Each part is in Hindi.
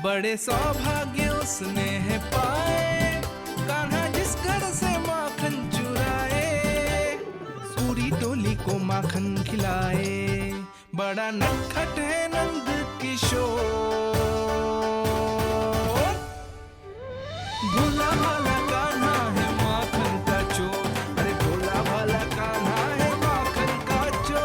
बड़े सौभाग्य उसने है पाए, कान्हा जिस घर से माखन चुराए, पूरी टोली को माखन खिलाए। बड़ा नटखट है नंद किशोर, भोला भाला कान्हा है माखन का चोर। अरे भोला भाला कान्हा है माखन का चोर।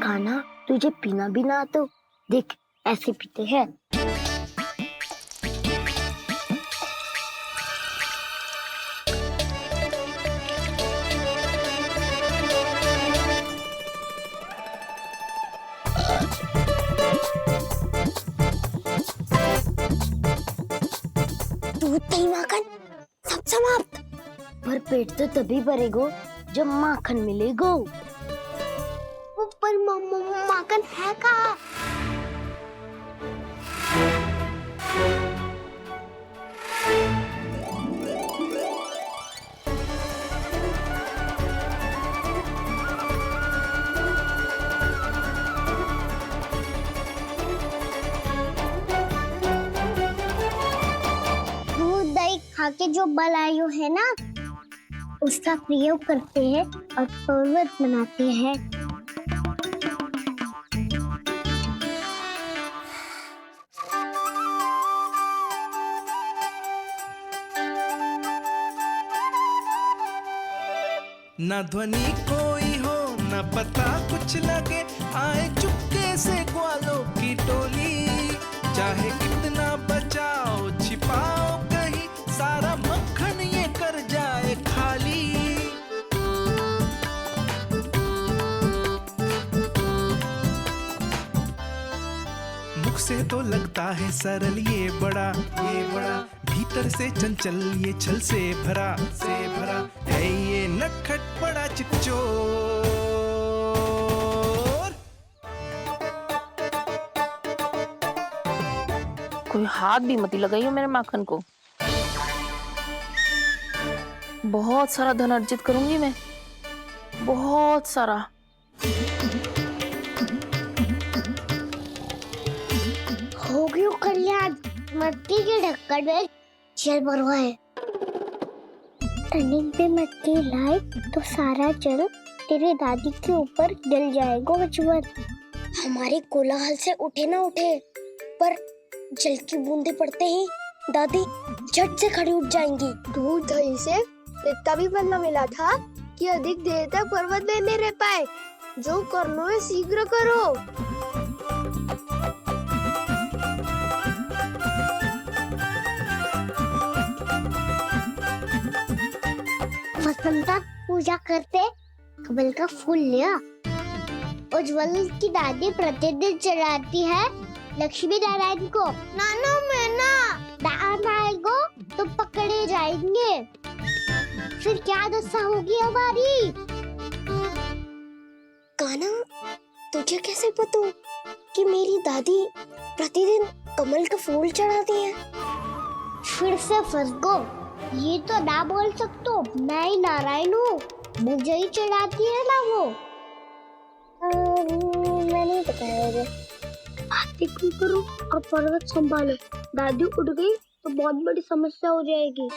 कान्हा, तुझे पीना भी ना तो देख, ऐसे पीते हैं। दूध दही माखन सब समाप्त। पर पेट तो तभी भरेगो जब माखन मिलेगो। पर माखन है कहाँ? दूध दही खा के जो बलायु है ना, उसका प्रयोग करते हैं और पर्वत बनाते हैं। न ध्वनि कोई हो न पता कुछ लगे, आए चुपके से ग्वालों की टोली। चाहे कितना बचाओ छिपाओ कहीं, सारा मक्खन ये कर जाए खाली। मुख से तो लगता है सरल ये बड़ा भीतर से चंचल ये छल से भरा है ये नटखट बड़ा चिकचोर। कोई हाथ भी मत लगाइयो मेरे माखन को। बहुत सारा धन अर्जित करूंगी मैं, बहुत सारा। हो गयो कल्याण, मट्टी के ढक्कन में जल भरवा है। टर्निंग पे मट्टी लाए तो सारा जल तेरे दादी के ऊपर डल जाएगा बचवन। हमारे कोलाहल से उठे ना उठे, पर जल की बूंदे पड़ते ही दादी झट से खड़ी उठ जाएंगी। दूध दही से इतना भी बदला मिला था कि अधिक देर तक पर्वत में नहीं रह पाए। जो करना है शीघ्र करो। वसंता पूजा करते कमल का फूल लिया। उज्जवल की दादी प्रतिदिन चढ़ाती है लक्ष्मी नारायण को। नाना मैं ना दान आएगो तो पकड़े जाएंगे, फिर क्या दशा होगी हमारी? कान्हा, तुझे कैसे पता कि मेरी दादी प्रतिदिन कमल का फूल चढ़ाती है? फिर से फंस गो। ये तो ना बोल सकतो, मैं ही नारायण हूँ, मुझे ही चढ़ाती है ना वो। मैं नहीं बताया मुझे। आरती क्यों करो और पर्वत संभालो। दादी उठ गई तो बहुत बड़ी समस्या हो जाएगी।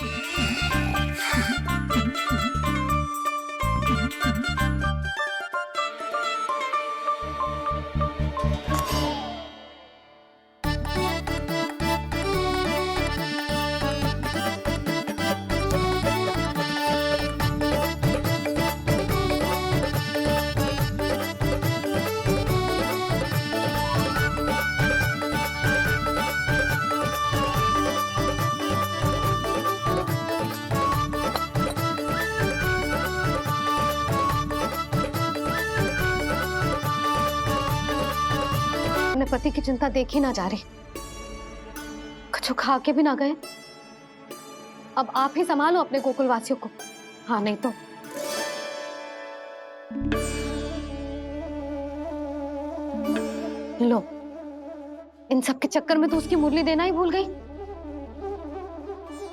अपने पति की चिंता देखी ना जा रही, कुछ खा के भी ना गए। अब आप ही संभालो अपने गोकुल वासियों को। हाँ नहीं तो लो, इन सब के चक्कर में तो उसकी मुरली देना ही भूल गई।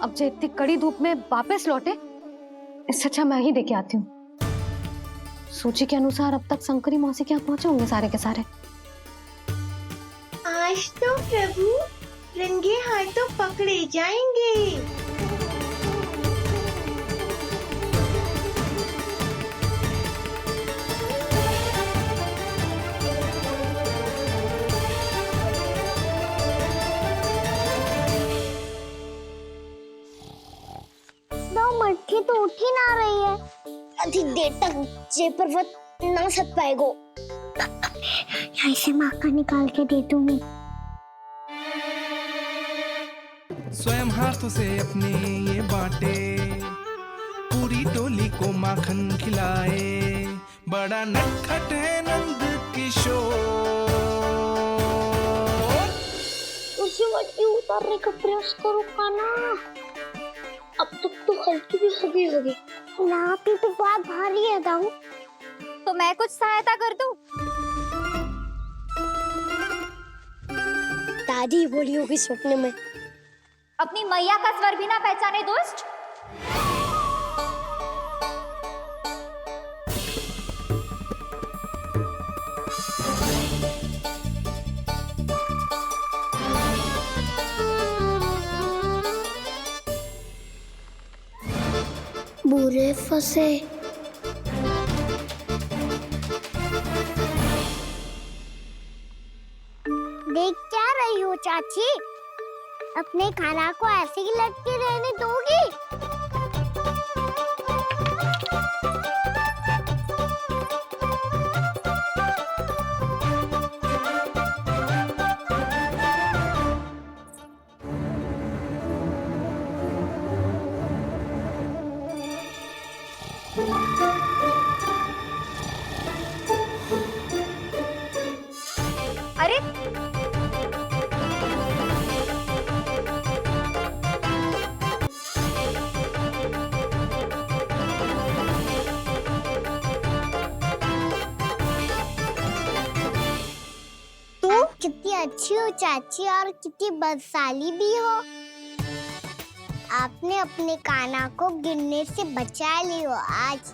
अब जो इतनी कड़ी धूप में वापस लौटे, इससे अच्छा मैं ही देके आती हूँ। सूची के अनुसार अब तक शंकरी मौसी के यहाँ पहुंचे होंगे सारे के सारे। आज तो प्रभु रंगे हाथों पकड़े जाएंगे। मटकी तो उठ ही ना रही है। अधिक देर तक जे पर्वत ना सक पाएगो। यहाँ से माखन निकाल के दे दूंगी। स्वयं हाथों से अपने ये बांटे, पूरी टोली को माखन खिलाए। बड़ा नटखट है नंद किशोर। उसे मटकी उतारने का प्रयास करो काना। अब तक तो हल्की भी हो गई होगी। नापी तो बहुत भारी है दाऊ। तो मैं कुछ सहायता कर दूं? दादी बोली होगी सपने में। अपनी मैया का स्वर भी ना पहचाने दुष्ट। बुरे फंसे। देख क्या रही हो चाची? अपने खाना को ऐसे ही लटके रहने दोगी? अरे कितनी अच्छी हो चाची और कितनी बदसाली भी हो। आपने अपने काना को गिरने से बचा ली हो आज।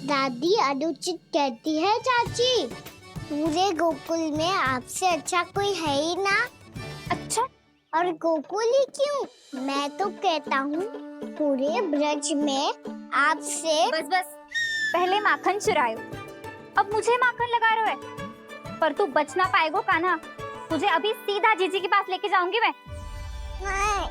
दादी अनुचित कहती है चाची, पूरे गोकुल में आपसे अच्छा कोई है ही ना। अच्छा, और गोकुल ही क्यों, मैं तो कहता हूँ पूरे ब्रज में आपसे। बस बस, पहले माखन चुरायो, अब मुझे माखन लगा रहे हो। पर तू बच ना पाएगो कान्हा। तुझे अभी सीधा जीजी के पास लेके जाऊंगी मैं। नहीं।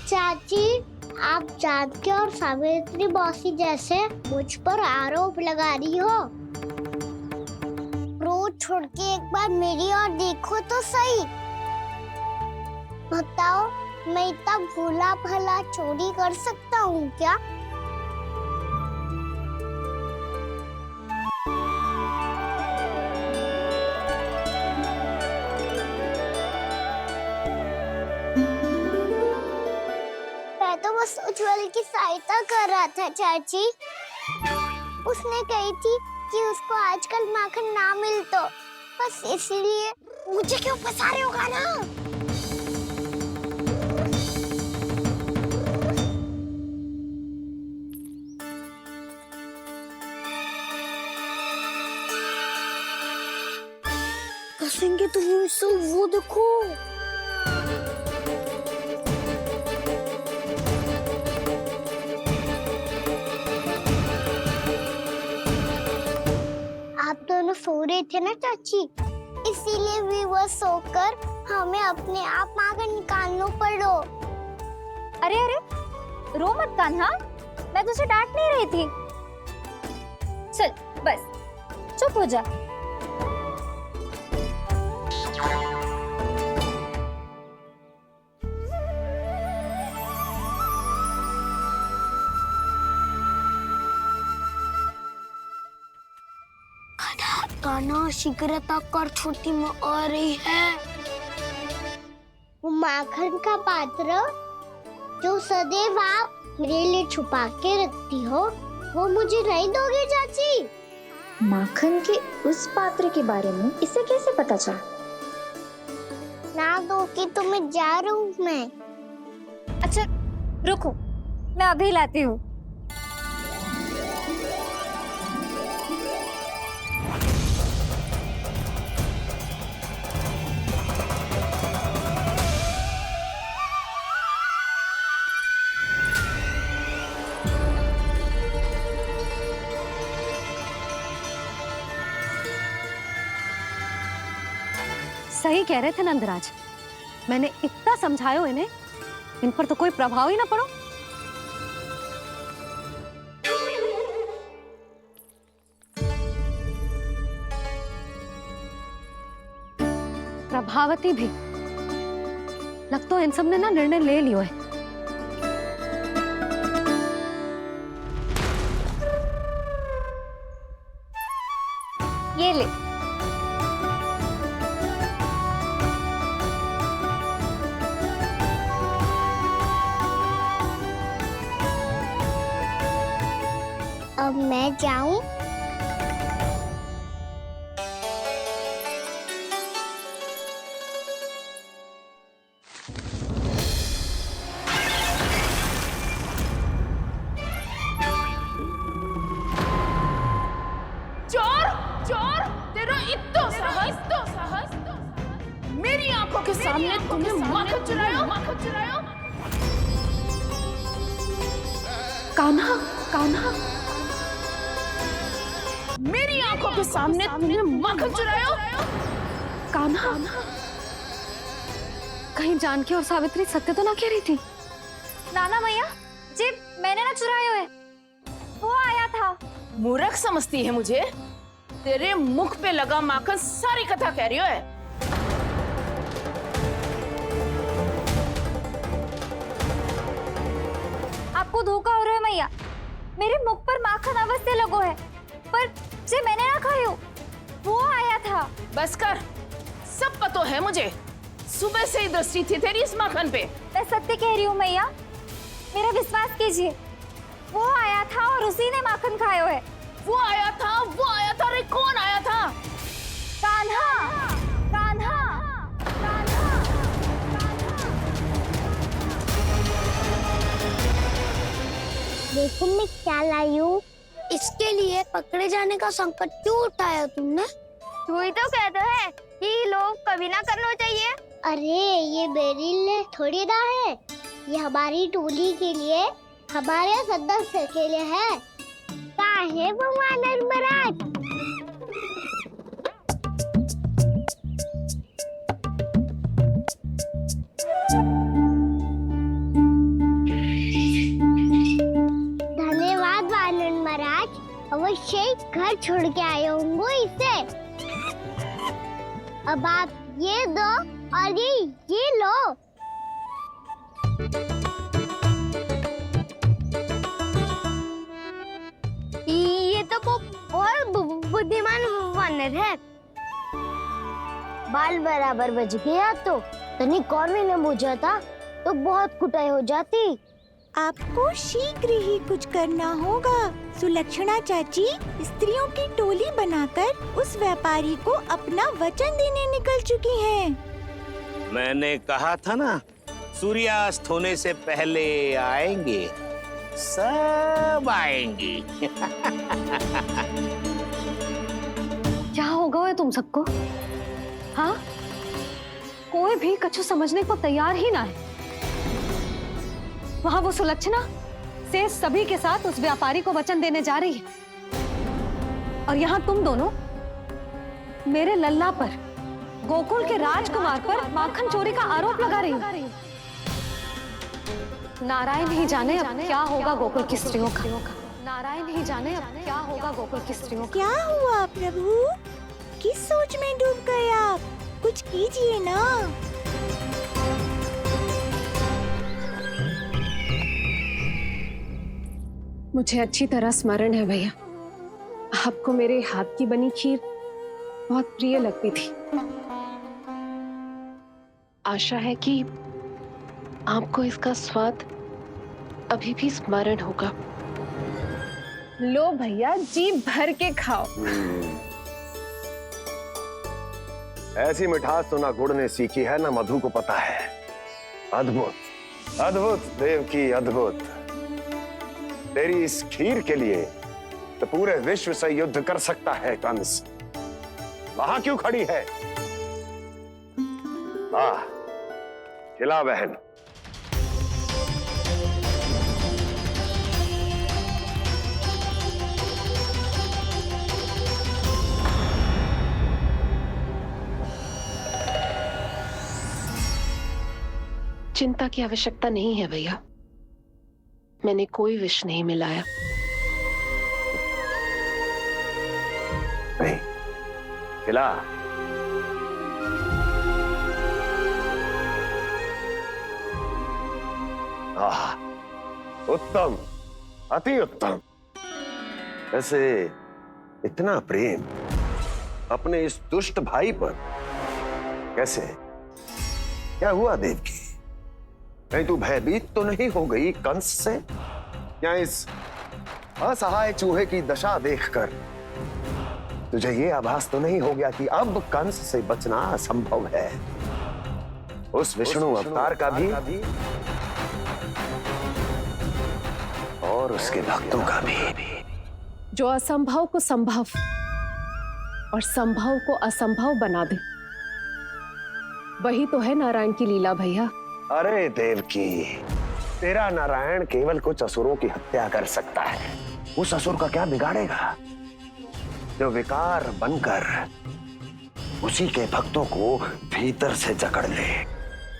चाची, आप जानकी और सावित्री मौसी जैसे मुझ पर आरोप लगा रही हो। रोज छोड़ के एक बार मेरी ओर देखो तो सही। बताओ, मैं इतना भोला भला चोरी कर सकता हूँ क्या? मैं तो बस उज्जवल की सहायता कर रहा था चाची। उसने कही थी कि उसको आजकल माखन ना मिल तो बस इसलिए। मुझे क्यों फंसा रहे हो ना? कसेंगे तो वो देखो। आप दोनों सो रहे थे ना चाची, इसीलिए विवश सोकर हमें अपने आप माखन निकालना पड़ो। अरे अरे, रो मत कान्हा, मैं तुझे डांट नहीं रही थी। चल बस चुप हो जा। कान्हा शीघ्रता कर, छोटी में आ रही है। वो माखन का पात्र जो सदैव आप मेरे लिए छुपा के रखती हो वो मुझे नहीं दोगे चाची? माखन के उस पात्र के बारे में इसे कैसे पता चला? ना दोगे तो मैं जा रहा हूँ मैं। अच्छा रुको, मैं अभी लाती हूँ। सही कह रहे थे नंदराज, मैंने इतना समझायो इन्हें, इन पर तो कोई प्रभाव ही ना पड़ो। प्रभावती भी लग तो इन सब ने ना निर्णय ले लियो है। ये ले। अब मैं जाऊं? चोर चोर, तेरा इत्तो साहस, मेरी आंखों के सामने तुमने माखन चुरायो। कान्हा, कान्हा, मेरी आंखों के सामने तुमने माखन चुरायो। कान्हा, कहीं जानकी और सावित्री सत्य तो ना कह रही थी? नाना मैया जी, मैंने ना चुरायो है, वो आया था। मूर्ख समझती है मुझे? तेरे मुख पे लगा माखन सारी कथा कह रही है। आपको धोखा हो रहा है मैया, मेरे मुख पर माखन अवश्य लगो है, पर जे मैंने ना खायो, वो आया था। बस कर, सब पता है मुझे। सुबह से ही दृष्टि थी तेरी इस माखन पे। मैं सत्य कह रही हूँ मैया, मेरा विश्वास कीजिए। वो आया था और उसी ने माखन खायो है। वो आया था। अरे कौन आया था? कान्हा, कान्हा, कान्हा। देखो मैं क्या लाई हूँ। इसके लिए पकड़े जाने का संकट क्यों उठाया तुमने? तू ही तो कहता है कि लोग कभी ना करना चाहिए। अरे ये मेरे लिए थोड़ी ना है, ये हमारी टोली के लिए, हमारे सदस्य के लिए है। कहाँ है भगवान धर्मराज? धन्यवाद वानर महाराज, अवश्य घर छोड़ के आए होंगे इसे। अब आप ये दो और ये लो। ये तो बहुत बुद्धिमान वानर है। बाल बराबर बज गया तो तनिक और भी न बुझा था तो बहुत कुटाई हो जाती। आपको शीघ्र ही कुछ करना होगा। सुलक्षणा चाची स्त्रियों की टोली बनाकर उस व्यापारी को अपना वचन देने निकल चुकी हैं। मैंने कहा था ना, सूर्यास्त होने से पहले आएंगे, सब आएंगी। क्या होगा है तुम सबको? हाँ, कोई भी कछु समझने को तैयार ही ना है। वहां वो सुलक्षणा से सभी के साथ उस व्यापारी को वचन देने जा रही है, और यहाँ तुम दोनों मेरे लल्ला पर, गोकुल के राजकुमार पर माखन चोरी का आरोप लगा रही हो। नारायण ही जाने अब क्या होगा गोकुल की स्त्रियों का। नारायण ही जाने अब क्या होगा गोकुल की स्त्रियों का। क्या हुआ प्रभु? किस सोच में डूब गए आप? कुछ कीजिए ना। मुझे अच्छी तरह स्मरण है भैया, आपको मेरे हाथ की बनी खीर बहुत प्रिय लगती थी। आशा है कि आपको इसका स्वाद अभी भी स्मरण होगा। लो भैया, जी भर के खाओ। ऐसी मिठास तो ना गुड़ ने सीखी है ना मधु को पता है। अद्भुत अद्भुत देवकी, अद्भुत। तेरी इस खीर के लिए तो पूरे विश्व से युद्ध कर सकता है कंस। वहां क्यों खड़ी है? वाह, खिला बहन। चिंता की आवश्यकता नहीं है भैया, मैंने कोई विष नहीं मिलाया। नहीं, खिला। आह, उत्तम, अति उत्तम। वैसे इतना प्रेम अपने इस दुष्ट भाई पर कैसे? क्या हुआ देवकी? कहीं तू भयभीत तो नहीं हो गई कंस से? या इस असहाय चूहे की दशा देखकर तुझे ये आभास तो नहीं हो गया कि अब कंस से बचना असंभव है? उस विष्णु अवतार का भी और उसके भक्तों का भी। जो असंभव को संभव और संभव को असंभव बना दे, वही तो है नारायण की लीला भैया। अरे देवकी, तेरा नारायण केवल कुछ असुरों की हत्या कर सकता है। उस असुर का क्या बिगाड़ेगा जो विकार बनकर उसी के भक्तों को भीतर से जकड़ ले।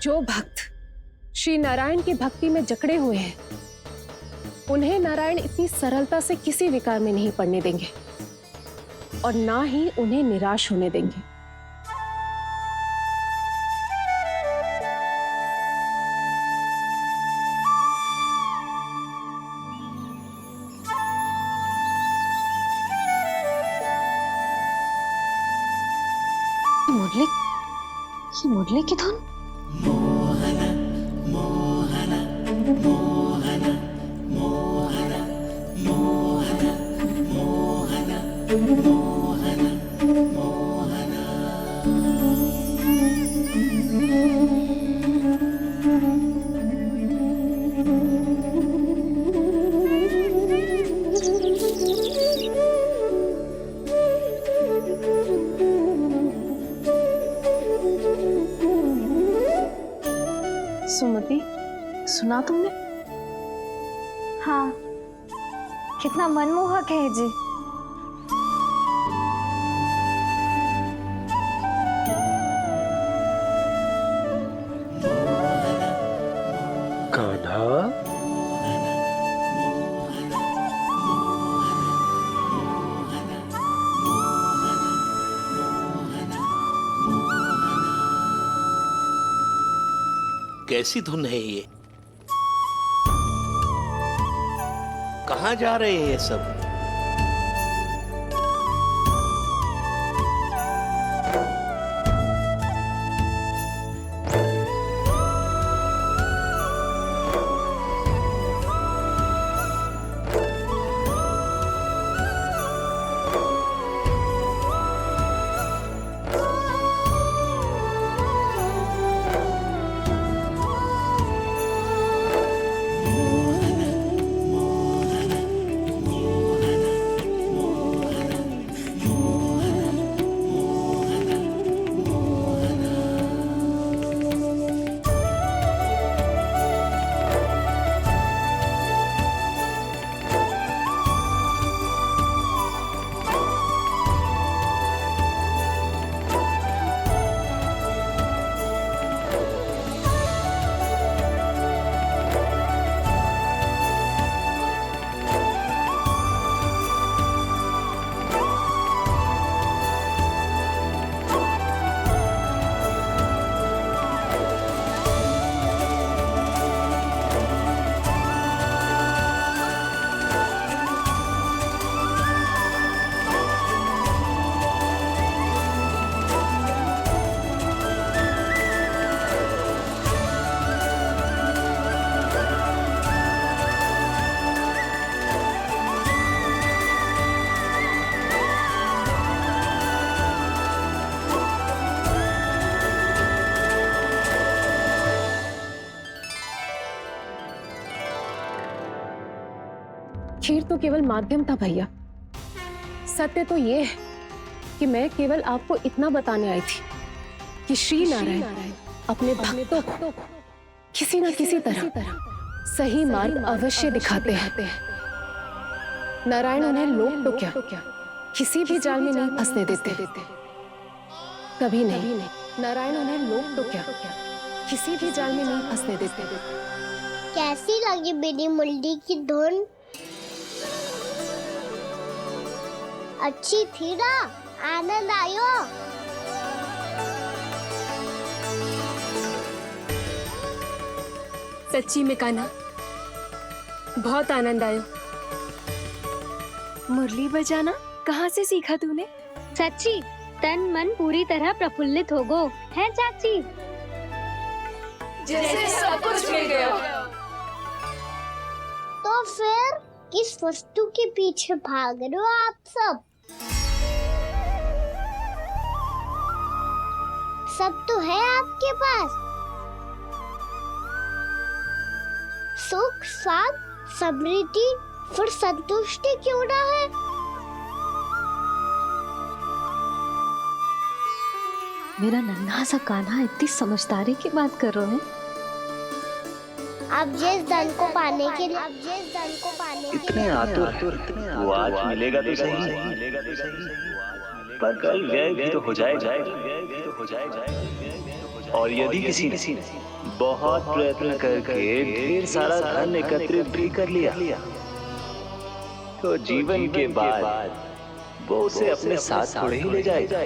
जो भक्त श्री नारायण की भक्ति में जकड़े हुए हैं, उन्हें नारायण इतनी सरलता से किसी विकार में नहीं पड़ने देंगे और ना ही उन्हें निराश होने देंगे। मुरली की धुन। सुमति, सुना तुमने? हाँ, कितना मनमोहक है जी। कान्हा, कैसी धुन है ये? कहाँ जा रहे हैं ये सब? खीर तो केवल माध्यम था भैया। सत्य तो ये है कि मैं केवल आपको इतना बताने आई थी कि श्री नारायण अपने भक्तों को किसी न किसी तरह सही मार्ग अवश्य दिखाते हैं। नारायण उन्हें लोग तो क्या किसी भी जाल में नहीं फंसने देते, कभी नहीं। नारायण उन्हें लोग तो क्या किसी भी जाल में नहीं फंसने देते। कैसी लगी मेरी मुंडी की धुन? अच्छी थी ना? आनंद आयो? सच्ची में कान्हा, बहुत आनंद आयो। मुरली बजाना कहाँ से सीखा तूने? सच्ची तन मन पूरी तरह प्रफुल्लित हो गो है चाची। जैसे सब कुछ मिल गया। तो फिर किस वस्तु के पीछे भाग रहे हो आप सब? सब तो है आपके पास। सुख, स्वाद, समृद्धि, फिर संतुष्टि क्यों ना है? मेरा नन्हा सा कान्हा इतनी समझदारी की बात कर रहे हैं। अब जिस धन को पाने के लिए इतने आतुर वो आज मिलेगा तो सही, पर कल व्यय भी तो हो जाएगा। और यदि किसी ने बहुत प्रयत्न करके ढेर सारा धन एकत्रित भी कर लिया, तो जीवन के बाद वो उसे अपने साथ थोड़े ही ले जाएगा।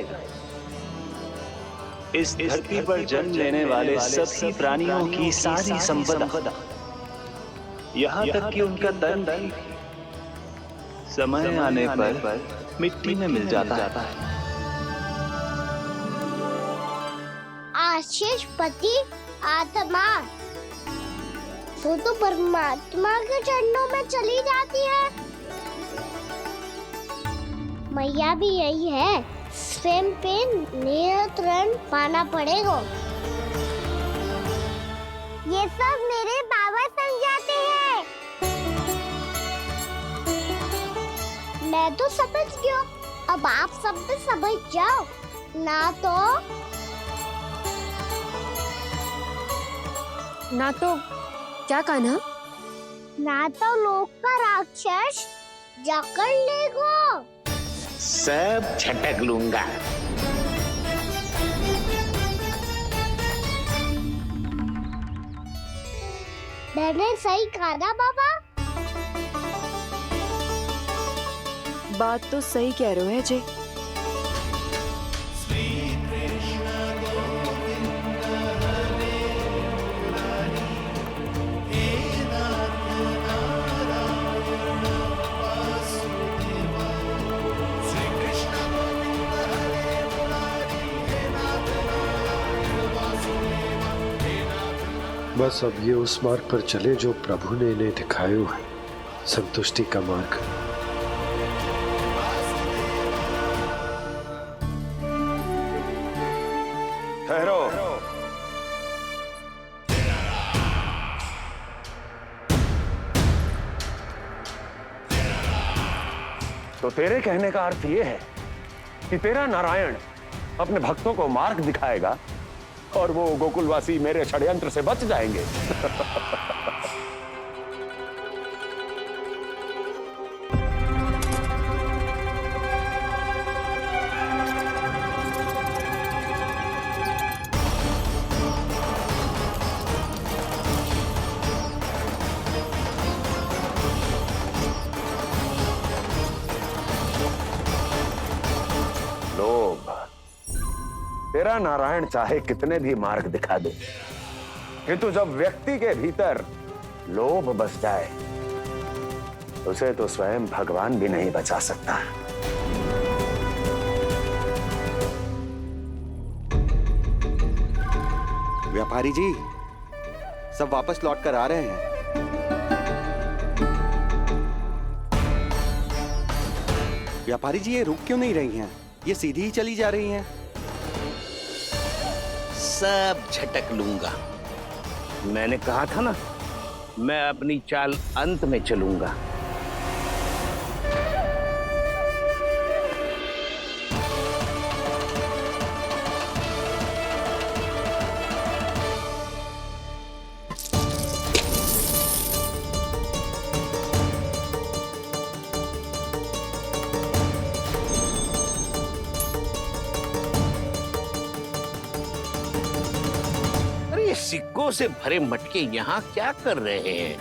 इस धरती पर जन्म लेने वाले सभी प्राणियों की सारी संपदा, यहाँ तक कि उनका तन भी समय आने पर मिट्टी में मिल जाता है। आशीष पति आत्मा वो तो परमात्मा के चरणों में चली जाती है। मैया भी यही है, स्वयं पे नियंत्रण पाना पड़ेगा। ये सब मेरे बाबा समझाते हैं। मैं तो समझ गया, अब आप सब भी समझ जाओ ना तो क्या कान्हा? ना तो लोक का राक्षस जकड़ लेगो। सब झटक लूंगा। मैंने सही कहा ना बाबा? बात तो सही कह रहे हो अजय। बस अब ये उस मार्ग पर चले जो प्रभु ने इन्हें दिखाया है, संतुष्टि का मार्ग। ठहरो। तो तेरे कहने का अर्थ यह है कि तेरा नारायण अपने भक्तों को मार्ग दिखाएगा और वो गोकुलवासी मेरे षड्यंत्र से बच जाएंगे। लोभ। तेरा नारायण चाहे कितने भी मार्ग दिखा दे, किंतु जब व्यक्ति के भीतर लोभ बस जाए, उसे तो स्वयं भगवान भी नहीं बचा सकता। व्यापारी जी, सब वापस लौट कर आ रहे हैं। व्यापारी जी, ये रुक क्यों नहीं रही हैं? ये सीधी ही चली जा रही हैं। सब झटक लूंगा। मैंने कहा था ना, मैं अपनी चाल अंत में चलूंगा। ये सिक्कों से भरे मटके यहाँ क्या कर रहे हैं?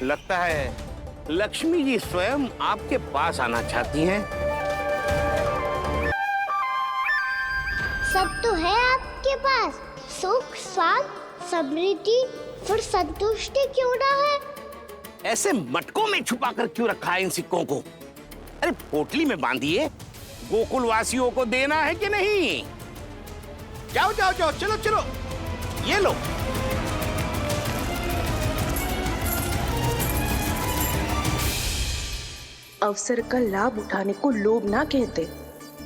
लगता है लक्ष्मी जी स्वयं आपके पास आना चाहती हैं। सब तो है आपके पास, सुख, स्वाद, समृद्धि, फिर संतुष्टि क्यों ना है? ऐसे मटकों में छुपाकर क्यों रखा है इन सिक्कों को? अरे पोटली में बांधिए, गोकुल वासियों को देना है कि नहीं? जाओ जाओ जाओ, चलो चलो, ये लो। अवसर का लाभ उठाने को लोभ ना कहते,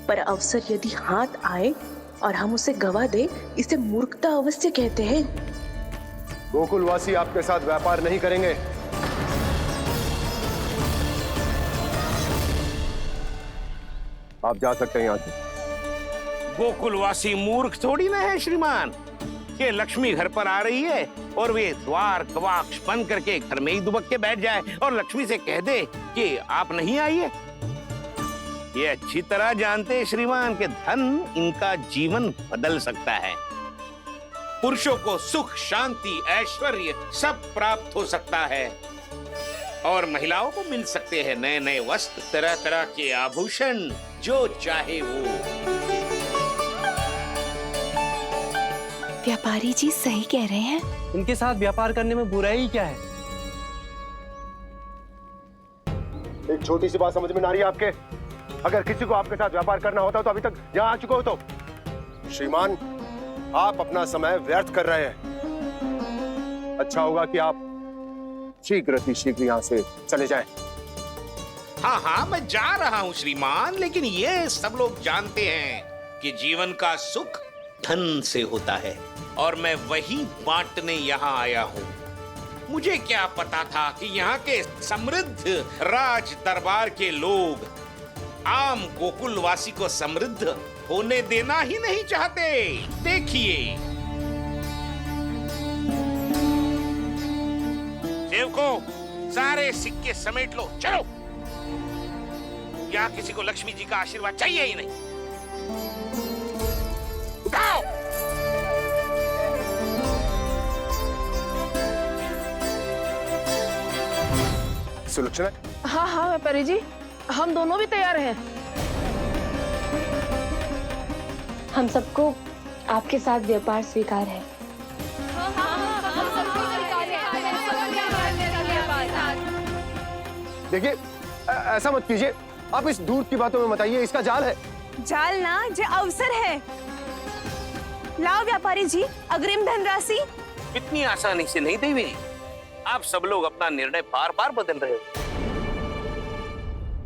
पर अवसर यदि हाथ आए और हम उसे गवा दे, इसे मूर्खता अवश्य कहते हैं। गोकुलवासी आपके साथ व्यापार नहीं करेंगे। आप जा सकते हैं यहाँ से। गोकुलवासी मूर्ख थोड़ी ना है श्रीमान। ये लक्ष्मी घर पर आ रही है और वे द्वार कवाक्ष बंद करके घर में ही दुबक के बैठ जाए और लक्ष्मी से कह दे कि आप नहीं आइए। ये अच्छी तरह जानते हैं श्रीमान कि धन इनका जीवन बदल सकता है। पुरुषों को सुख, शांति, ऐश्वर्य सब प्राप्त हो सकता है और महिलाओं को मिल सकते हैं नए नए वस्त्र, तरह तरह के आभूषण, जो चाहे वो। व्यापारी जी सही कह रहे हैं। इनके साथ व्यापार करने में बुराई क्या है? एक छोटी सी बात समझ में ना रही है आपके? अगर किसी को आपके साथ व्यापार करना होता तो अभी तक यहाँ आ चुके हो। तो श्रीमान, आप अपना समय व्यर्थ कर रहे हैं। अच्छा होगा कि आप शीघ्र ही शीघ्र यहाँ से चले जाएं। हाँ हाँ, मैं जा रहा हूँ श्रीमान, लेकिन ये सब लोग जानते हैं कि जीवन का सुख धन से होता है और मैं वही बांटने यहाँ आया हूँ। मुझे क्या पता था कि यहाँ के समृद्ध राज दरबार के लोग आम गोकुलवासी को समृद्ध होने देना ही नहीं चाहते। देखिए सेवकों, सारे सिक्के समेट लो, चलो। यहाँ किसी को लक्ष्मी जी का आशीर्वाद चाहिए ही नहीं। उठाओ। सुलक्षणा? हाँ हाँ व्यापारी जी, हम दोनों भी तैयार हैं। हम सबको आपके साथ व्यापार स्वीकार है। देखिए, ऐसा मत कीजिए। आप इस दूध की बातों में मत आइए, इसका जाल है। जाल ना, जो अवसर है। लाओ व्यापारी जी अग्रिम धनराशि। इतनी आसानी से नहीं देवी। आप सब लोग अपना निर्णय बार बार बदल रहे हो।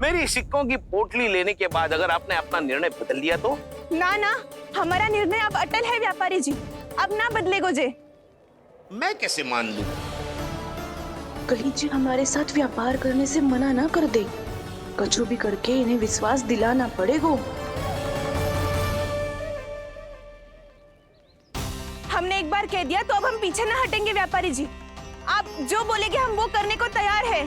मेरी सिक्कों की पोटली लेने के बाद अगर आपने अपना निर्णय बदल लिया तो? ना ना, हमारा निर्णय अब अटल है व्यापारी जी, अब ना बदलेगो जे। मैं कैसे मान लूं? कहीं जी हमारे साथ व्यापार करने से मना ना कर दे। कछु भी करके इन्हें विश्वास दिलाना पड़ेगा। हमने एक बार कह दिया तो अब हम पीछे ना हटेंगे व्यापारी जी। आप जो बोलेंगे हम वो करने को तैयार है।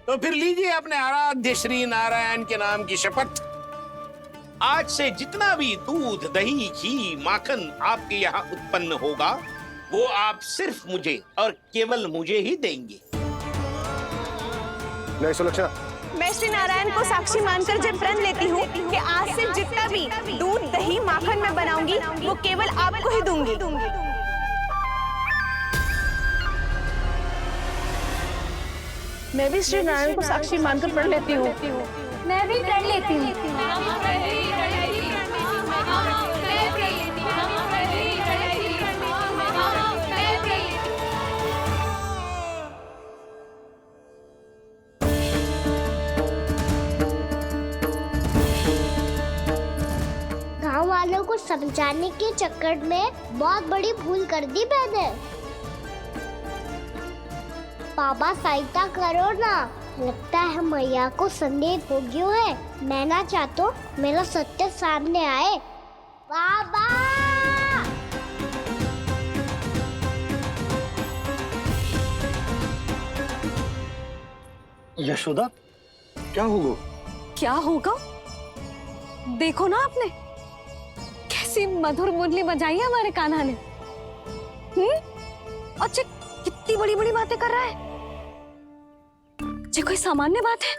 तो फिर लीजिए अपने आराध्य श्री नारायण के नाम की शपथ। आज से जितना भी दूध, दही, घी, माखन आपके यहाँ उत्पन्न होगा वो आप सिर्फ मुझे और केवल मुझे ही देंगे। नहीं सुलक्षणा, मैं श्री नारायण को साक्षी मानकर जब प्रण लेती हूँ कि आज से जितना भी दूध, दही, माखन मैं बनाऊंगी वो केवल आपको ही दूंगी। मैं भी श्री नारायण को साक्षी मानकर प्रण लेती हूँ। मैं भी प्रण लेती हूँ। गांव वालों को समझाने के चक्कर में बहुत बड़ी भूल कर दी मैंने। बाबा सहायता करो ना, लगता है मैया को संदेह हो गया है। मैं ना चाहता मेरा सत्य सामने आए। बाबा यशोदा, क्या होगा? क्या होगा? देखो ना आपने कैसी मधुर मुरली बजाई है हमारे कान्हा ने। अच्छा, कितनी बड़ी बड़ी बातें कर रहा है। ये कोई सामान्य बात है?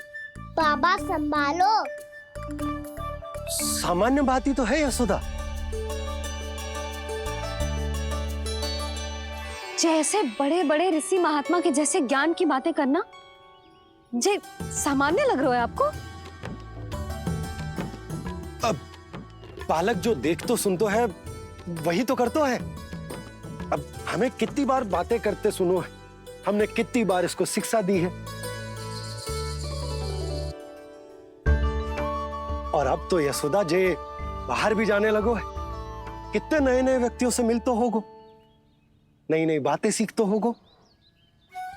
बाबा संभालो। सामान्य बात ही तो है यशोदा। जैसे बड़े बड़े ऋषि महात्मा के जैसे ज्ञान की बातें करना जे सामान्य लग रहा है आपको? अब बालक जो देख तो सुन तो है, वही तो करता है। अब हमें कितनी बार बातें करते सुनो है, हमने कितनी बार इसको शिक्षा दी है। और अब तो यशोदा जे बाहर भी जाने लगो है, कितने नए नए व्यक्तियों से मिलते होगो, नई नई बातें सीखते होगो,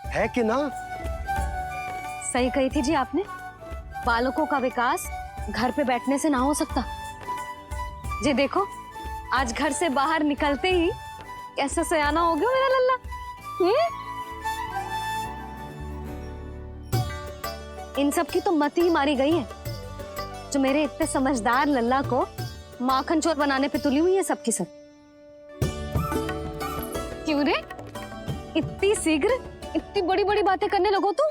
है कि ना? सही कही थी जी आपने। बालकों का विकास घर पे बैठने से ना हो सकता। जी देखो, आज घर से बाहर निकलते ही कैसा सयाना हो गया मेरा लल्ला। इन सब की तो मत ही मारी गई है, जो मेरे इतने समझदार लल्ला को माखन चोर बनाने पे तुली हुई है सबकी सब। क्यों रे, इतनी शीघ्र इतनी बड़ी बड़ी बातें करने लगो तू?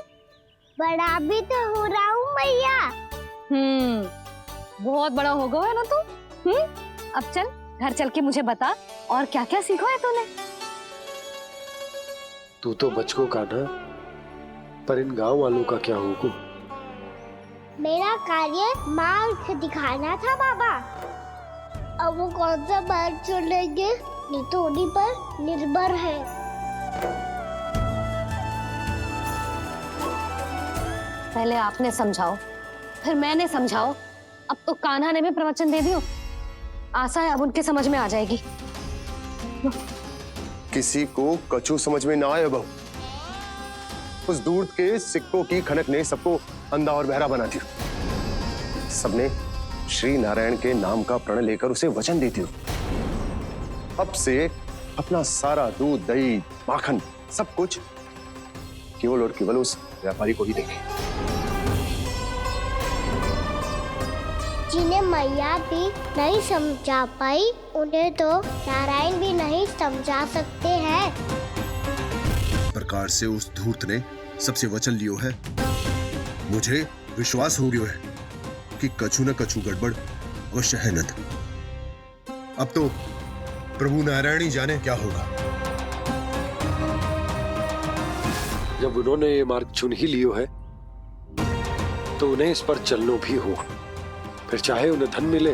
बड़ा भी तो हो रहा हूँ मैया। बहुत बड़ा हो गया है ना तू। अब चल घर चल के मुझे बता और क्या क्या सीखा है तूने। तू तो बचको कान्हा, पर इन गांव वालों का क्या होगा? मेरा कार्य मार्ग दिखाना था बाबा। अब वो कौन सा मार्ग चुनेंगे ये तो उन्हीं पर निर्भर है। पहले आपने समझाओ, फिर मैंने समझाओ। अब तो कान्हा ने भी प्रवचन दे दियो। आशा है अब उनके समझ में आ जाएगी। किसी को कछु समझ में ना आए बहू। उस दूर के सिक्कों की खनक ने सबको अंधा और बहरा बना दिया। सबने श्री नारायण के नाम का प्रण लेकर उसे वचन देती हो। अब से अपना सारा दूध, दही, माखन सब कुछ केवल और केवल उस व्यापारी को ही देंगे। जिन्हें मैया भी नहीं समझा पाई, उन्हें तो नारायण भी नहीं समझा सकते हैं। प्रकार से उस धूर्त ने सबसे वचन लियो है। मुझे विश्वास हो गयो है कि कछु न कछु गड़बड़ अवश्य है नंद। अब तो प्रभु नारायण ही जाने क्या होगा। जब उन्होंने ये मार्ग चुन ही लियो है, तो उन्हें इस पर चलना भी हो, फिर चाहे उन्हें धन मिले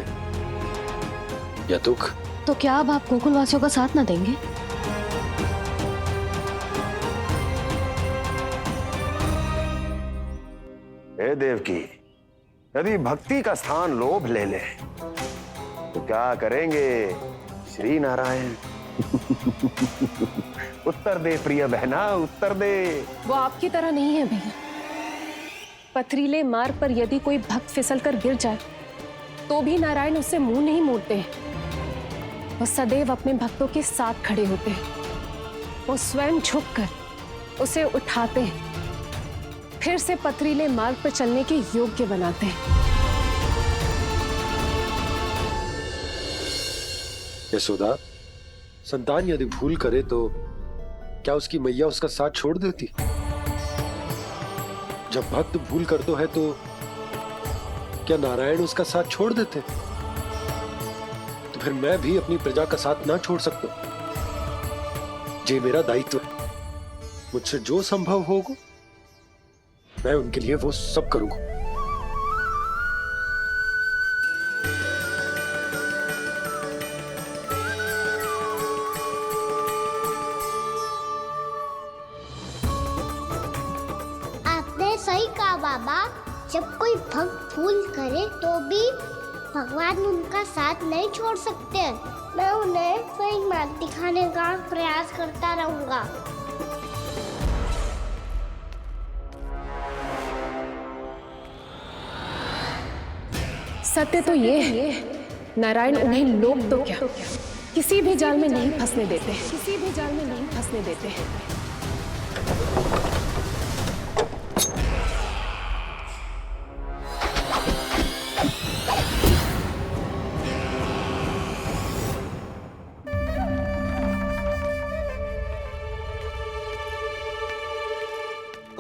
या दुख। तो क्या अब आप गोकुल वासियों का साथ न देंगे? हे देवकी, यदि भक्ति का स्थान लोभ ले ले तो क्या करेंगे श्री नारायण? उत्तर दे प्रिय बहना, उत्तर दे। वो आपकी तरह नहीं है भैया। पथरीले मार्ग पर यदि कोई भक्त फिसलकर गिर जाए तो भी नारायण उससे मुंह नहीं मोड़ते हैं। वो सदैव अपने भक्तों के साथ खड़े होते हैं। वो स्वयं झुककर उसे उठाते हैं, फिर से पथरीले मार्ग पर चलने के योग्य बनाते हैं। यशोदा, संतान यदि भूल करे तो क्या उसकी मैया उसका साथ छोड़ देती? जब भक्त भूल करता है तो क्या नारायण उसका साथ छोड़ देते? तो फिर मैं भी अपनी प्रजा का साथ ना छोड़ सकता। ये मेरा दायित्व है। मुझसे जो संभव होगा मैं उनके लिए वो सब करूंगा। आपने सही कहा बाबा। जब कोई भक्त भूल करे तो भी भगवान उनका साथ नहीं छोड़ सकते। मैं उन्हें सही मार्ग दिखाने का प्रयास करता रहूंगा। सत्य तो ये है, नारायण उन्हें लोग तो क्या किसी भी जाल में नहीं फंसने देते, किसी भी जाल में नहीं फंसने देते हैं।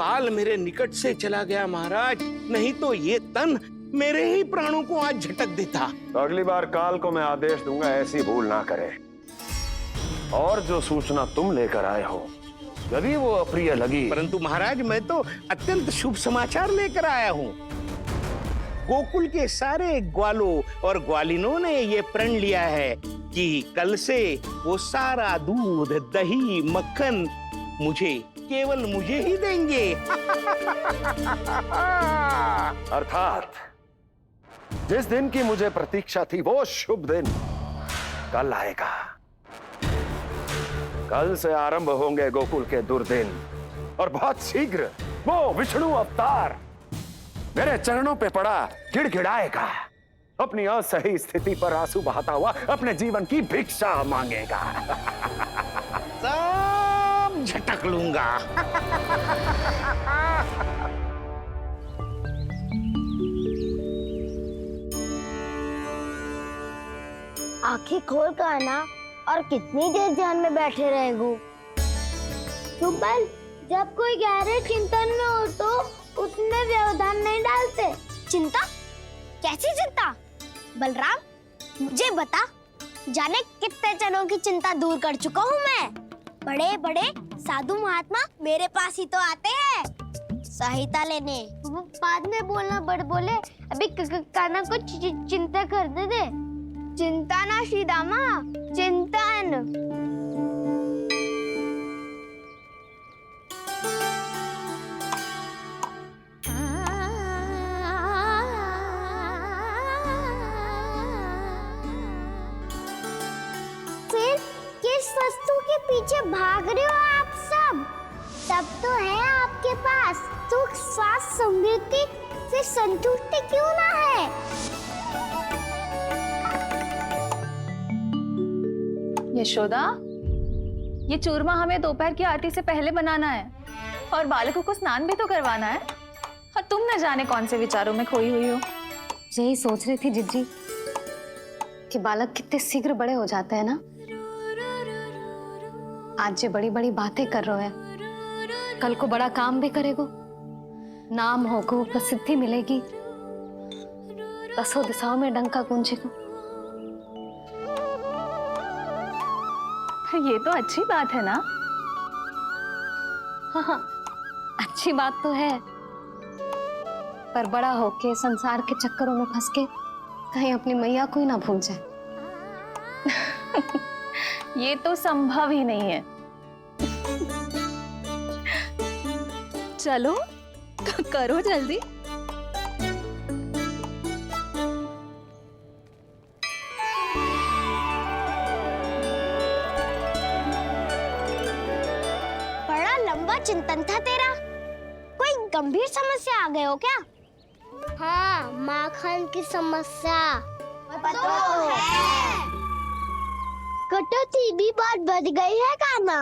काल मेरे निकट से चला गया महाराज, नहीं तो ये तन मेरे ही प्राणों को आज झटक देता। तो अगली बार काल को मैं आदेश दूंगा ऐसी भूल ना करे। और जो सूचना तुम लेकर आए हो यदि वो अप्रिय लगी, परंतु महाराज मैं तो अत्यंत शुभ समाचार लेकर आया हूँ। गोकुल के सारे ग्वालों और ग्वालिनों ने ये प्रण लिया है कि कल से वो सारा दूध, दही, मक्खन मुझे, केवल मुझे ही देंगे। अर्थात जिस दिन की मुझे प्रतीक्षा थी वो शुभ दिन कल आएगा। कल से आरंभ होंगे गोकुल के दुर्दिन और बहुत शीघ्र वो विष्णु अवतार मेरे चरणों पे पड़ा गिड़गिड़ाएगा, अपनी असही स्थिति पर आंसू बहाता हुआ अपने जीवन की भिक्षा मांगेगा। सब झटक लूंगा। आंखें खोल कर आना और कितनी देर ध्यान में बैठे रहेगो? सुबह जब कोई गहरे चिंतन में हो तो उसमें व्यवधान नहीं डालते। चिंता? कैसी चिंता? बलराम मुझे बता, जाने कितने जनों की चिंता दूर कर चुका हूँ मैं। बड़े बड़े साधु महात्मा मेरे पास ही तो आते हैं सहायता लेने। बाद में बोलना बड़ बोले, अभी काना को चिंता करने दे। चिंता ना श्रीदामा, चिंतन। फिर किस वस्तु के पीछे भाग रहे हो आप सब? सब तो है आपके पास, सुख, स्वास्थ्य, समृद्धि, फिर संतुष्टि क्यों ना है? यशोदा, ये चूरमा हमें दोपहर की आरती से पहले बनाना है और बालकों को स्नान भी तो करवाना है। और तुम न जाने कौन से विचारों में खोई हुई हो। यही सोच रही थी जिज्जी कि बालक कितने शीघ्र बड़े हो जाते हैं ना। आज ये बड़ी बड़ी बातें कर रहे हैं, कल को बड़ा काम भी करेगो, नाम होगो, प्रसिद्धि मिलेगी, दसों दिशाओं में डंका गूंजेगा। ये तो अच्छी बात है ना? हाँ, अच्छी बात तो है, पर बड़ा होके संसार के चक्करों में फंस के कहीं अपनी मैया को ही ना भूल जाए। ये तो संभव ही नहीं है। चलो करो जल्दी। बड़ा लंबा चिंतन था तेरा। कोई गंभीर समस्या आ गए हो क्या? हाँ, माखन की समस्या तो है। कटौती भी बहुत बढ़ गई है काना।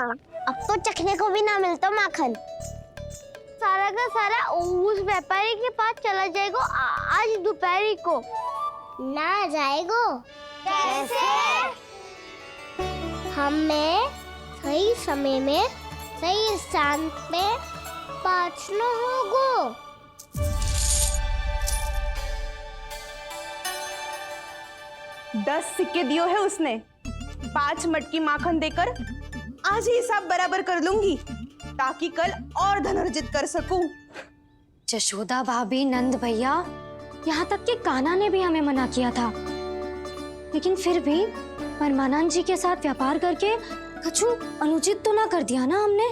अब तो चखने को भी ना मिलता माखन। सारा का सारा उस व्यापारी के पास चला जाएगा आज दोपहर को। ना जाएगो? कैसे? हमें सही समय में सही स्थान पे पहुंचना होगा। दस सिक्के दियो है उसने, 5 मटकी माखन देकर आज ही हिसाब बराबर कर लूंगी ताकि कल और धन अर्जित कर सकूं। यशोदा भाभी, नंद भैया, यहाँ तक कि कान्हा ने भी हमें मना किया था, लेकिन फिर भी परमानंद जी के साथ व्यापार करके कछु अनुचित तो ना कर दिया ना हमने?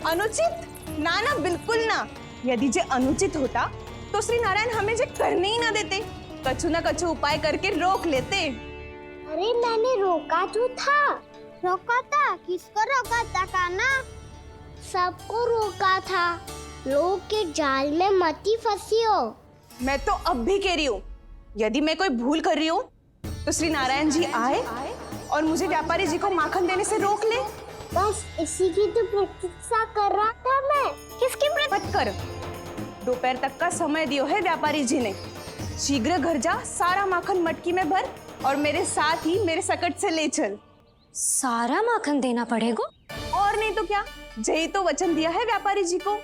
अनुचित? ना ना, बिल्कुल ना। यदि जे अनुचित होता तो श्री नारायण हमें जे करने ही ना देते, कछु ना कछु उपाय करके रोक लेते। अरे मैंने रोका तो था। रोका था? किसको रोका था कान्हा? सबको रोका था। लोग के जाल में मती फंसी हो। मैं तो अब भी कह रही हूँ, यदि मैं कोई भूल कर रही हूँ तो श्री नारायण जी आए और मुझे व्यापारी जी को माखन देने से रोक ले। बस इसी की तो प्रतीक्षा कर रहा था मैं। किसकी मत कर। दोपहर तक का समय दियो है व्यापारी जी ने। शीघ्र घर जा, सारा माखन मटकी में भर और मेरे साथ ही मेरे सकट से ले चल। सारा माखन देना पड़ेगा? और नहीं तो क्या, जय तो वचन दिया है व्यापारी जी को।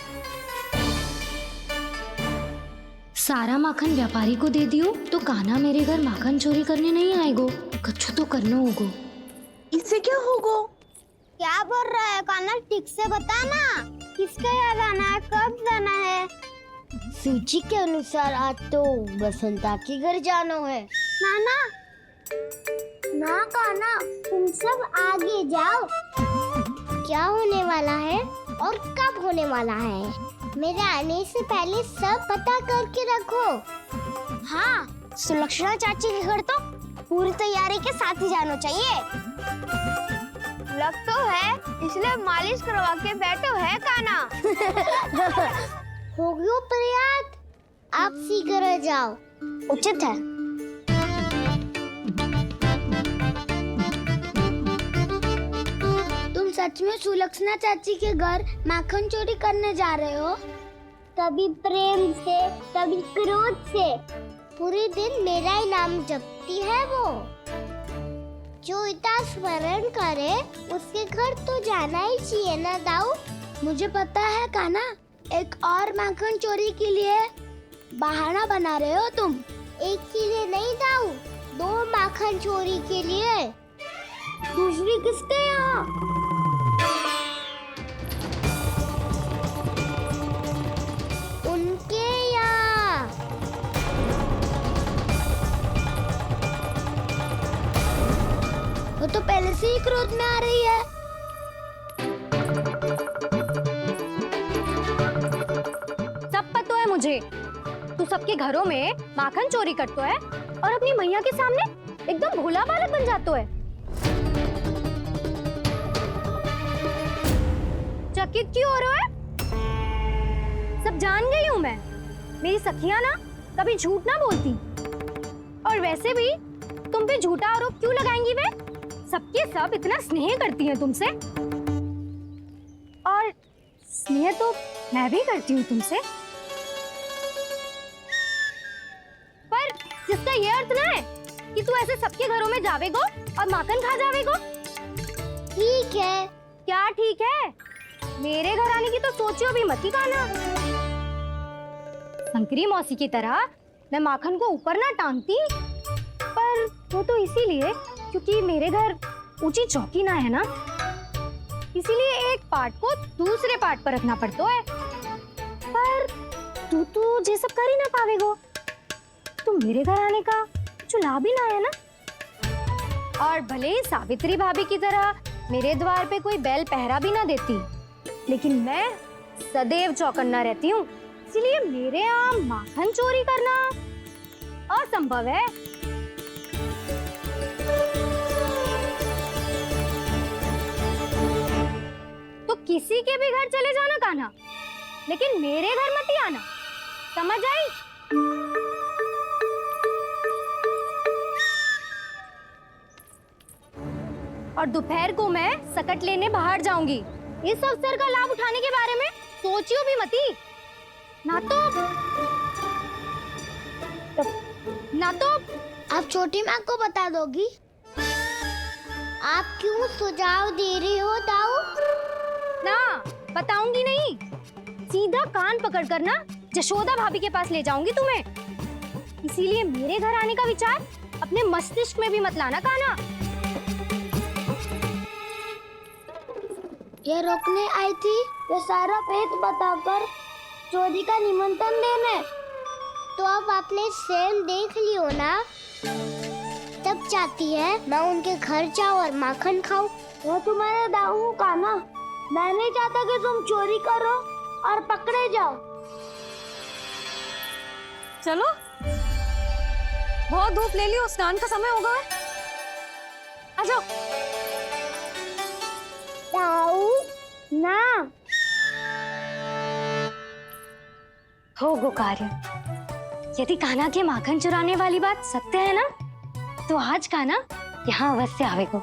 सारा माखन व्यापारी को दे दियो तो कान्हा मेरे घर माखन चोरी करने नहीं आएगो। कछु तो करना होगो। इससे क्या होगो? क्या बोल रहा है कान्हा, ठीक से बता ना। किसका यहाँ जाना है, कब जाना है? सूची के अनुसार आज तो बसंता के घर जाना है। नाना ना कान्हा, तुम सब आगे जाओ। क्या होने वाला है और कब होने वाला है, मेरे आने से पहले सब पता करके रखो। हाँ, सुलक्षणा चाची के घर तो पूरी तैयारी के साथ ही जाना चाहिए। लग तो है, इसलिए मालिश करवा के बैठो है कान्हा। हो गयो प्रयास, आप शीघ्र जाओ, उचित है। तुम सच में सुलक्षणा चाची के घर माखन चोरी करने जा रहे हो? कभी प्रेम से, कभी क्रोध से, पूरे दिन मेरा ही नाम जपती है वो। जो इतना स्मरण करे उसके घर तो जाना ही चाहिए ना दाऊ। मुझे पता है कान्हा, एक और माखन चोरी के लिए बहाना बना रहे हो तुम। एक के लिए नहीं दाऊ, 2 माखन चोरी के लिए। दूसरी किसके यहाँ? उनके यहाँ। वो तो पहले से ही क्रोध में आ रही है। सब पता है मुझे, तू सबके घरों में माखन चोरी करतो है और अपनी मैया के सामने एकदम भोला बालक बन जातो है। चकित क्यों हो रहा है? सब जान गई हूँ मैं। मेरी सखियां ना कभी झूठ ना बोलती, और वैसे भी तुम पे झूठा आरोप क्यों लगाएंगी वे? सबके सब इतना स्नेह करती हैं तुमसे, और स्नेह तो मैं भी करती हूँ तुमसे, पर जिसका ये अर्थ ना है कि तू ऐसे सबके घरों में जावेगो और माखन खा जावेगो। ठीक है। क्या ठीक है? मेरे घर आने की तो सोचियो भी मत ही कान्हा। शंकरी मौसी की तरह मैं माखन को ऊपर ना टांगती, पर वो तो इसीलिए क्योंकि मेरे घर ऊंची चौकी ना है ना, इसीलिए एक पार्ट को दूसरे पार्ट पर रखना पड़ता है। पर तू तो ये सब कर ही ना पावेगो, तो मेरे घर आने का कुछ लाभ ही ना है ना। और भले ही सावित्री भाभी की तरह मेरे द्वार पे कोई बैल पहरा भी ना देती, लेकिन मैं सदैव चौकन्ना रहती हूँ, इसलिए मेरे यहाँ माखन चोरी करना असंभव है। तो किसी के भी घर चले जाना कान्हा, लेकिन मेरे घर मत ही आना, समझ आई? और दोपहर को मैं सकट लेने बाहर जाऊंगी। इस अवसर का लाभ उठाने के बारे में सोचियो भी मती, ना तो आप छोटी माँ को बता दोगी? आप क्यों सुझाव दे रही हो दाऊ? ना, बताऊंगी नहीं। सीधा कान पकड़ कर ना जशोदा भाभी के पास ले जाऊंगी तुम्हें। इसीलिए मेरे घर आने का विचार अपने मस्तिष्क में भी मत लाना कान्हा। ये रोकने आई थी ये सारा पेट बताकर चोरी का निमंत्रण देने, तो अब आपने स्वयं देख लियो ना। तब चाहती है मैं उनके घर जाऊं और माखन खाऊं। वो तुम्हारे दाऊ कान्हा, मैं नहीं चाहता कि तुम चोरी करो और पकड़े जाओ। चलो, बहुत धूप ले लियो, स्नान का समय होगा। आ जाओ। दाऊ ना हो गो कार्य। यदि कान्हा के माखन चुराने वाली बात सत्य है ना, तो आज कान्हा यहाँ अवश्य आवेगो।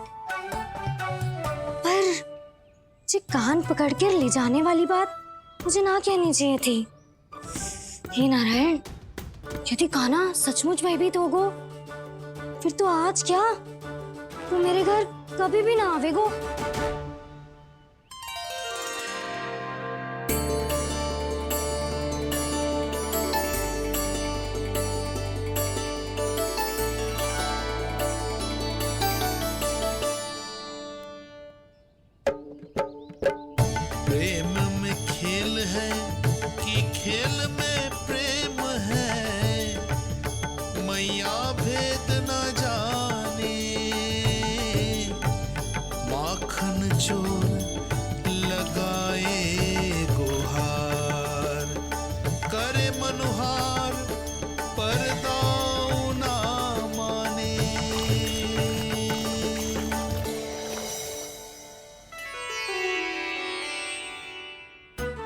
पर जे कान पकड़ कर ले जाने वाली बात मुझे ना कहनी चाहिए थी। हे नारायण, यदि कान्हा सचमुच भयभीत होगो, फिर तो आज क्या, तो मेरे घर कभी भी ना आवेगो।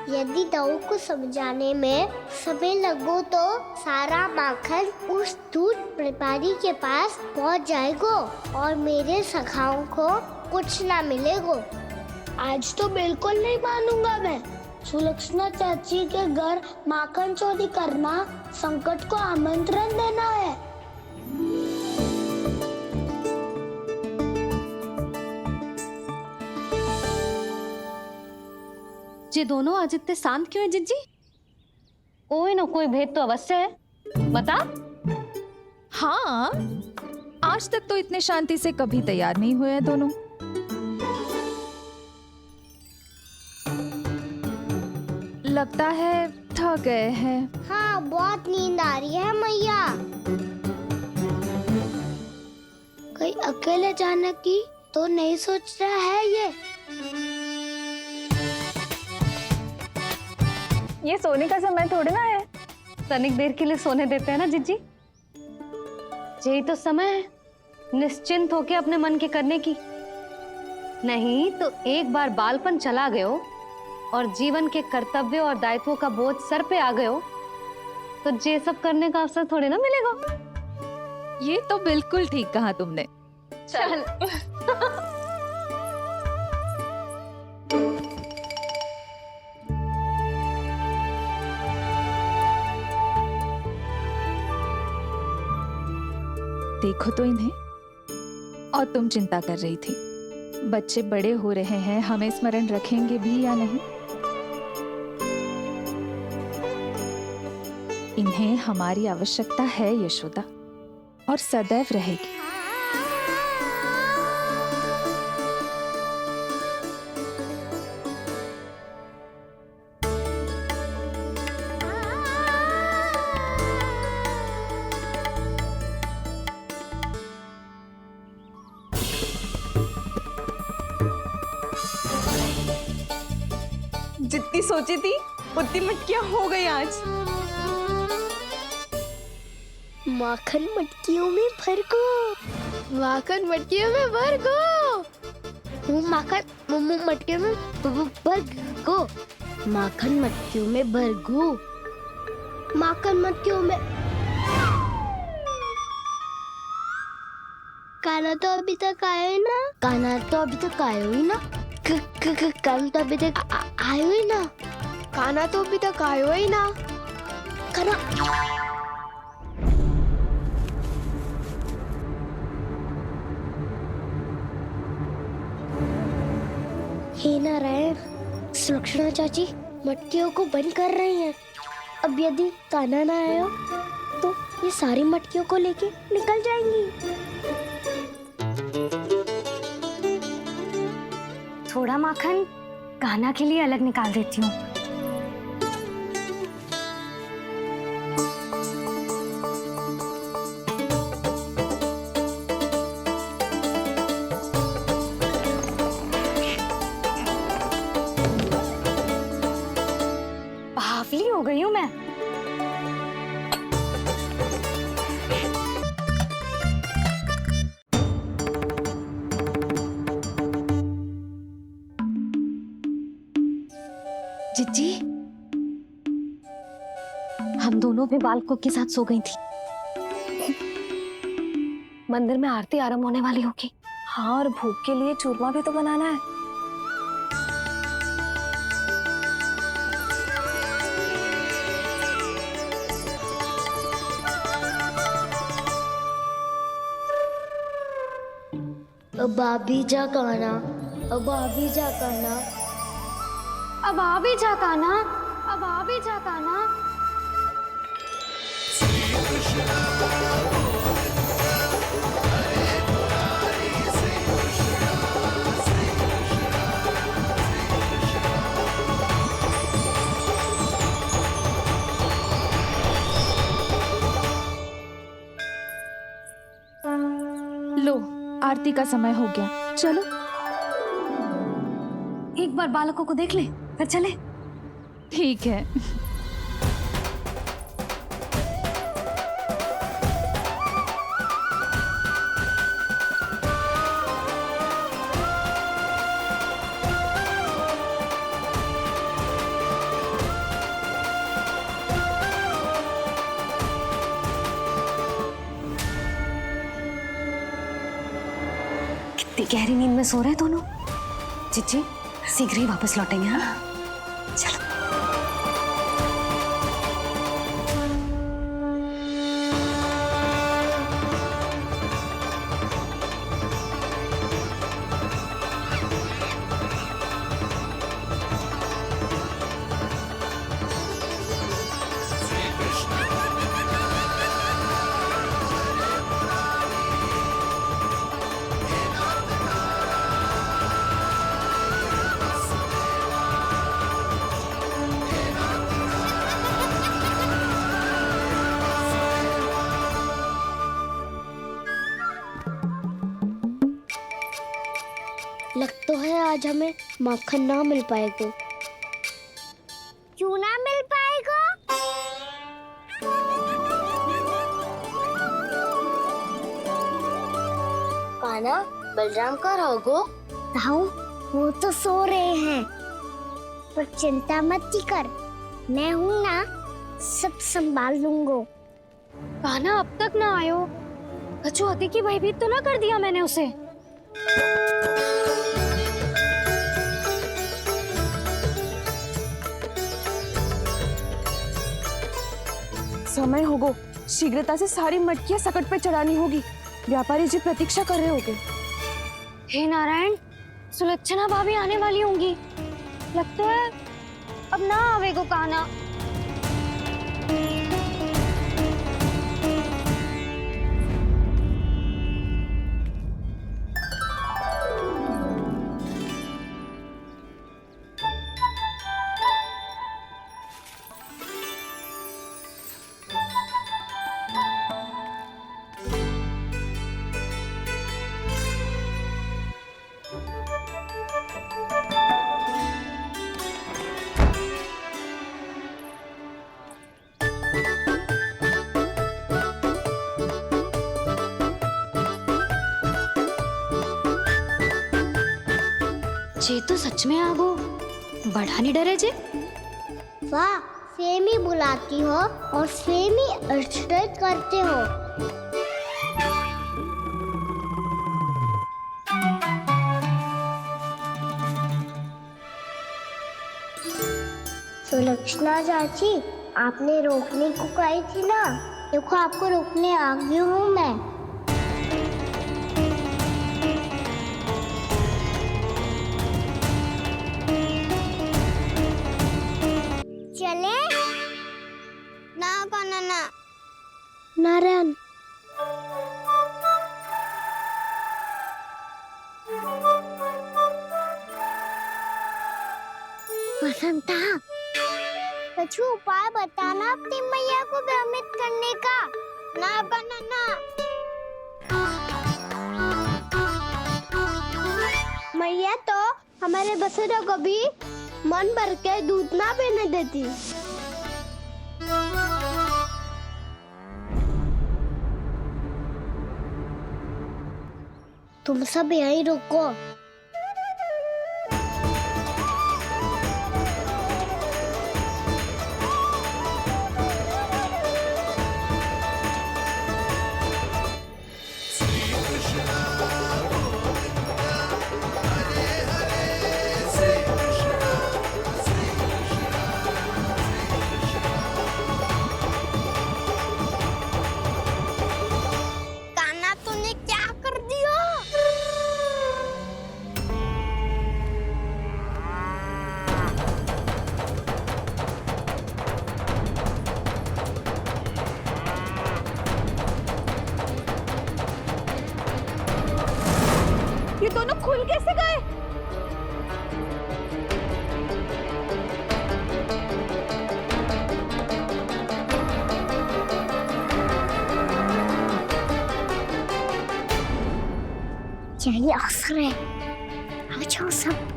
यदि दाऊ को समझाने में समय लगो तो सारा माखन उस दूध व्यापारी के पास पहुंच जाएगा और मेरे सखाओं को कुछ ना मिलेगा। आज तो बिल्कुल नहीं मानूंगा मैं। सुलक्षणा चाची के घर माखन चोरी करना संकट को आमंत्रण देना है। ये दोनों आज इतने शांत क्यों है जिज्जी? कोई ना कोई भेद तो अवश्य है, बता। हाँ, आज तक तो इतने शांति से कभी तैयार नहीं हुए हैं दोनों। लगता है थक गए हैं। हाँ, बहुत नींद आ रही है मैया। कहीं अकेले जाने की तो नहीं सोच रहा है ये सोने का समय थोड़ी ना है। तनिक देर के लिए सोने देते हैं ना जिज्जी। यही तो समय है निश्चिंत होके अपने मन के करने की। नहीं तो एक बार बालपन चला गयो और जीवन के कर्तव्यों और दायित्वों का बोझ सर पे आ गयो तो ये सब करने का अवसर थोड़ी ना मिलेगा। ये तो बिल्कुल ठीक कहा तुमने। चल देखो तो इन्हें। और तुम चिंता कर रही थी बच्चे बड़े हो रहे हैं, हमें स्मरण रखेंगे भी या नहीं। इन्हें हमारी आवश्यकता है यशोदा, और सदैव रहेगी। जितनी सोची थी उतनी मटकियां हो गई आज। माखन मटकियों में भर को। माखन मटकियों में भर को। माखन मटकियों में भर को। माखन मटकियों में भर को। माखन मटकियों में। काना तो अभी तक आया ही ना। काना तो अभी तक आया ही ना। काना तो अभी तक आयो ही ना। काना तो अभी तक आयो ही ना। काना हे नारायण, सुलक्षणा चाची मटकियों को बंद कर रही हैं। अब यदि काना ना आया तो ये सारी मटकियों को लेके निकल जाएंगी। थोड़ा माखन कान्हा के लिए अलग निकाल देती हूँ। बावली हो गई हूँ मैं। जिज्जी, हम दोनों भी बालकों के साथ सो गई थी। मंदिर में आरती आरंभ होने वाली होगी। हाँ, और भोग के लिए चूरमा भी तो बनाना है। अब आभी जा काना। अब आभी जा काना। अब आ भी जा कान्हा। अब आ भी जा कान्हा। लो, आरती का समय हो गया, चलो। एक बार बालकों को देख ले फिर चले। ठीक है। बड़ी गहरी नींद में सो रहे हैं दोनों। चिच्ची शीघ्र ही वापस लौटेंगे। हाँ चलो। लग तो है आज हमें माखन ना मिल पाएगा। क्यों ना मिल पाएगा? कान्हा, बलराम का रहोगो? ताऊ, वो तो सो रहे हैं, पर चिंता मत कर, मैं हूँ ना, सब संभाल लूंगा। कान्हा अब तक ना आयो, कछु हाथी की भयभीत तो ना कर दिया मैंने उसे? समय होगो, शीघ्रता से सारी मटकियां सकट पे चढ़ानी होगी। व्यापारी जी प्रतीक्षा कर रहे होंगे। हे नारायण, सुलक्षणा भाभी आने वाली होंगी। लगता है अब ना आवेगो कान्हा। जे तो सच में आगो, बड़ा नहीं डरे जे। वाह, सेम ही बुलाती हो और सेम ही अर्चना करते हो। सुलक्षणा चाची, आपने रोकने को कही थी ना, देखो आपको रोकने आ गई हूँ मैं। चले ना कान्हा ना। नारायण, वसंता, कुछ उपाय बताना अपनी मैया को भ्रमित करने का। ना कान्हा ना। मैया तो हमारे बसेरों को भी मन भर के दूध ना पीने देती। तुम सब यहीं रुको। ये दोनों खुल कैसे गए? यही अवसर है, आ जाओ सब।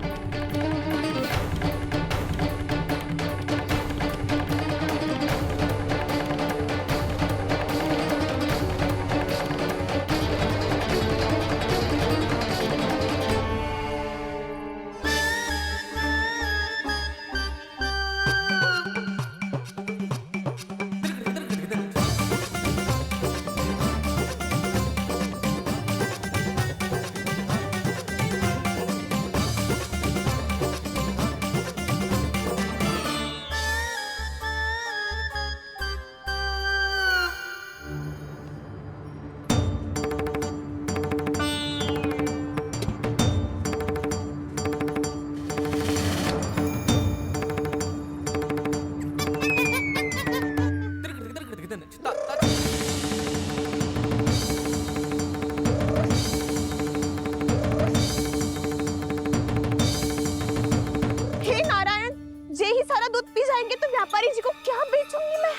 व्यापारी जी को क्या बेचूंगी मैं?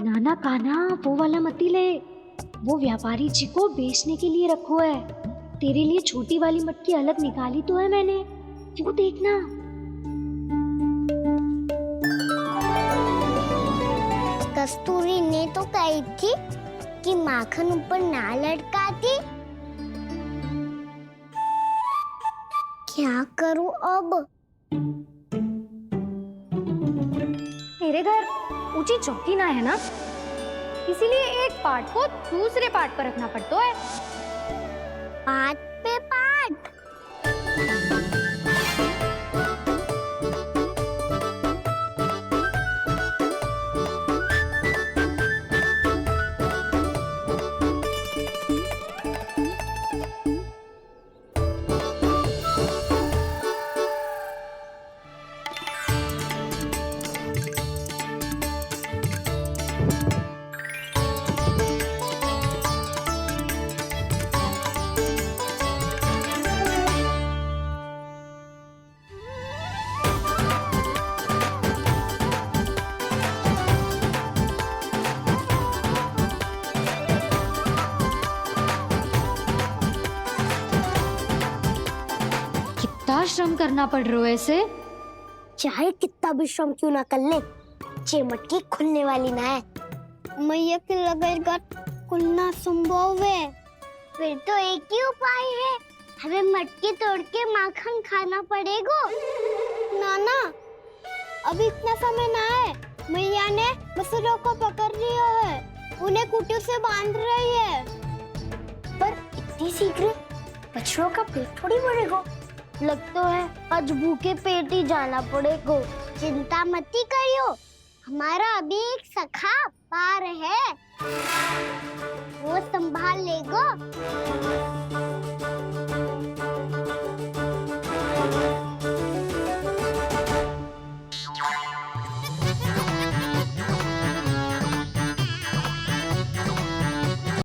नाना कान्हा, वो वाला मत ले, वो व्यापारी जी को बेचने के लिए रखो है। तेरे लिए छोटी वाली मटकी अलग निकाली तो है मैंने, वो देखना। कस्तूरी ने तो कही थी कि माखन ऊपर ना लटकाती। क्या करूं अब? मेरे घर ऊंची चौकी ना है ना, इसीलिए एक पार्ट को दूसरे पार्ट पर रखना पड़ता है। पार्ट पे पार्ट। कितना श्रम करना पड़ रहा है इसे। चाहे कितना भी श्रम क्यों ना कर ले, ये मटकी खुलने वाली ना है। मैया के लगेगा खुलना संभव है। फिर तो एक ही उपाय है, हमें मटकी तोड़ के माखन खाना पड़ेगा। नाना, अभी इतना समय ना है। मैया ने बछड़ों को पकड़ लिया है, उन्हें कुटियों से बांध रही है। पर इतनी शीघ्र बछड़ों का पेट थोड़ी भरेगा। लगता है आज भूखे पेट ही जाना पड़ेगा। चिंता मत करियो, हमारा अभी एक सखा पार है, वो संभाल लेगा।